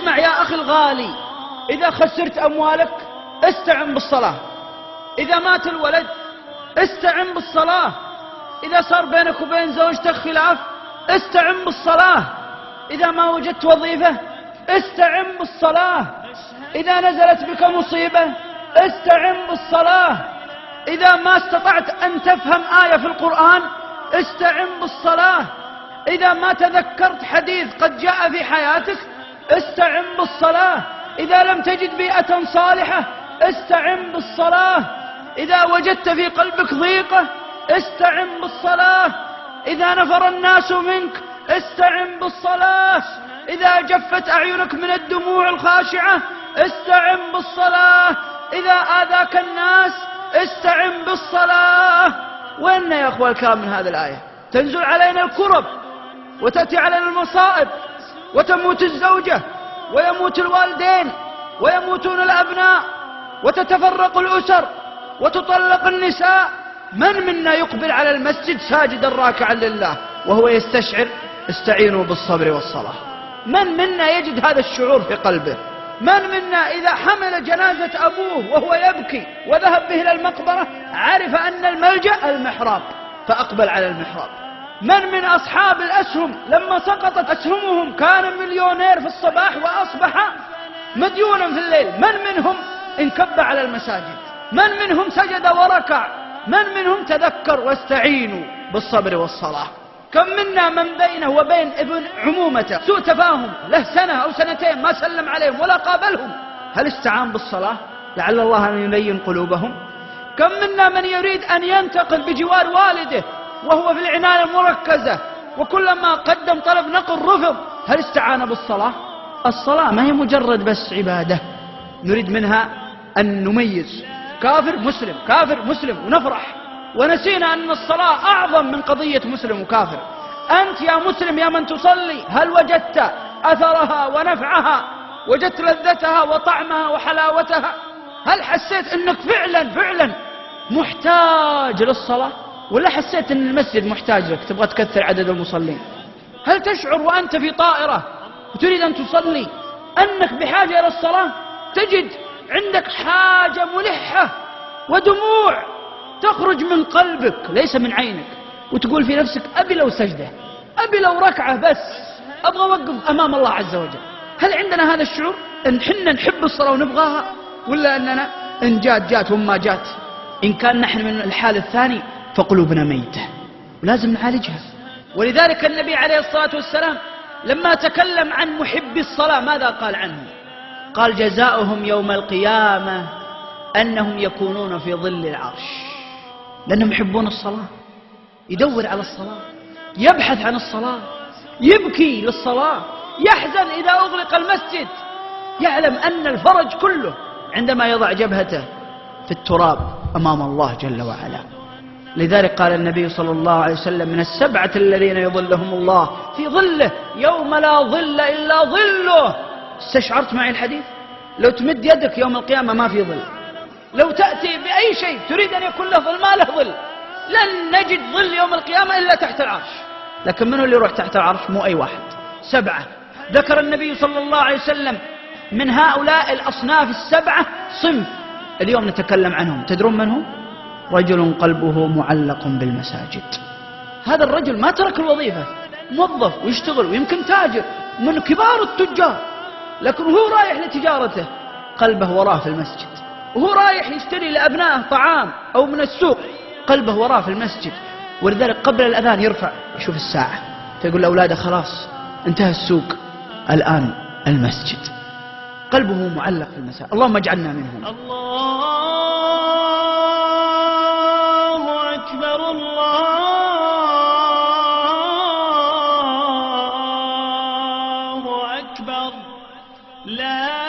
اسمع يا أخي الغالي، إذا خسرت أموالك استعن بالصلاة، إذا مات الولد استعن بالصلاة، إذا صار بينك وبين زوجتك خلاف استعن بالصلاة، إذا ما وجدت وظيفة استعن بالصلاة، إذا نزلت بك مصيبة استعن بالصلاة، إذا ما استطعت أن تفهم آية في القرآن استعن بالصلاة، إذا ما تذكرت حديث قد جاء في حياتك استعن بالصلاة، إذا لم تجد بيئة صالحة استعن بالصلاة، إذا وجدت في قلبك ضيقة استعن بالصلاة، إذا نفر الناس منك استعن بالصلاة، إذا جفت أعينك من الدموع الخاشعة استعن بالصلاة، إذا آذاك الناس استعن بالصلاة. وإن يا أخوة الكرام من هذه الآية تنزل علينا الكرب وتأتي علينا المصائب وتموت الزوجة ويموت الوالدين ويموتون الأبناء وتتفرق الأسر وتطلق النساء. من منا يقبل على المسجد ساجدا راكعا لله وهو يستشعر استعينوا بالصبر والصلاة؟ من منا يجد هذا الشعور في قلبه؟ من منا إذا حمل جنازة أبوه وهو يبكي وذهب به إلى المقبرة عرف أن الملجأ المحراب فأقبل على المحراب؟ من أصحاب الأسهم لما سقطت أسهمهم كان مليونير في الصباح وأصبح مديونا في الليل؟ من منهم انكب على المساجد؟ من منهم سجد وركع؟ من منهم تذكر واستعينوا بالصبر والصلاة؟ كم منا من بينه وبين ابن عمومته سوء تفاهم له سنة أو سنتين ما سلم عليهم ولا قابلهم، هل استعان بالصلاة لعل الله أن يلين قلوبهم؟ كم منا من يريد أن ينتقل بجوار والده وهو في العناية المركزة وكلما قدم طلب نقل رفض، هل استعان بالصلاة؟ الصلاة ما هي مجرد بس عبادة نريد منها أن نميز كافر مسلم كافر مسلم ونفرح، ونسينا أن الصلاة أعظم من قضية مسلم وكافر. أنت يا مسلم يا من تصلي هل وجدت أثرها ونفعها؟ وجدت لذتها وطعمها وحلاوتها؟ هل حسيت أنك فعلا محتاج للصلاة؟ ولا حسيت أن المسجد محتاج لك تبغى تكثر عدد المصلين؟ هل تشعر وأنت في طائرة وتريد أن تصلي أنك بحاجة إلى الصلاة؟ تجد عندك حاجة ملحة ودموع تخرج من قلبك ليس من عينك، وتقول في نفسك أبي لو سجدة، أبي لو ركعة، بس أبغى أوقف أمام الله عز وجل. هل عندنا هذا الشعور أن حنا نحب الصلاة ونبغاها، ولا أننا إن جات وما جات؟ إن كان نحن من الحال الثاني فقلوبنا ميتة ولازم نعالجها. ولذلك النبي عليه الصلاة والسلام لما تكلم عن محبي الصلاة ماذا قال عنه؟ قال جزاؤهم يوم القيامة أنهم يكونون في ظل العرش، لأنهم يحبون الصلاة، يدور على الصلاة، يبحث عن الصلاة، يبكي للصلاة، يحزن إذا أغلق المسجد، يعلم أن الفرج كله عندما يضع جبهته في التراب أمام الله جل وعلا. لذلك قال النبي صلى الله عليه وسلم من السبعة الذين يظلهم الله في ظله يوم لا ظل إلا ظله. استشعرت معي الحديث؟ لو تمد يدك يوم القيامة ما في ظل، لو تأتي بأي شيء تريد أن يكون له ظل ما له ظل، لن نجد ظل يوم القيامة إلا تحت العرش. لكن من هو اللي يروح تحت العرش؟ مو أي واحد، سبعة ذكر النبي صلى الله عليه وسلم. من هؤلاء الأصناف السبعة صنف اليوم نتكلم عنهم، تدرون من هو؟ رجل قلبه معلق بالمساجد. هذا الرجل ما ترك الوظيفة، موظف ويشتغل ويمكن تاجر من كبار التجار، لكن هو رايح لتجارته قلبه وراه في المسجد، وهو رايح يشتري لأبنائه طعام أو من السوق قلبه وراه في المسجد. ولذلك قبل الأذان يرفع يشوف الساعة فيقول لأولاده خلاص انتهى السوق الآن المسجد، قلبه معلق في المساجد. اللهم اجعلنا منهم. الله أكبر الله أكبر لا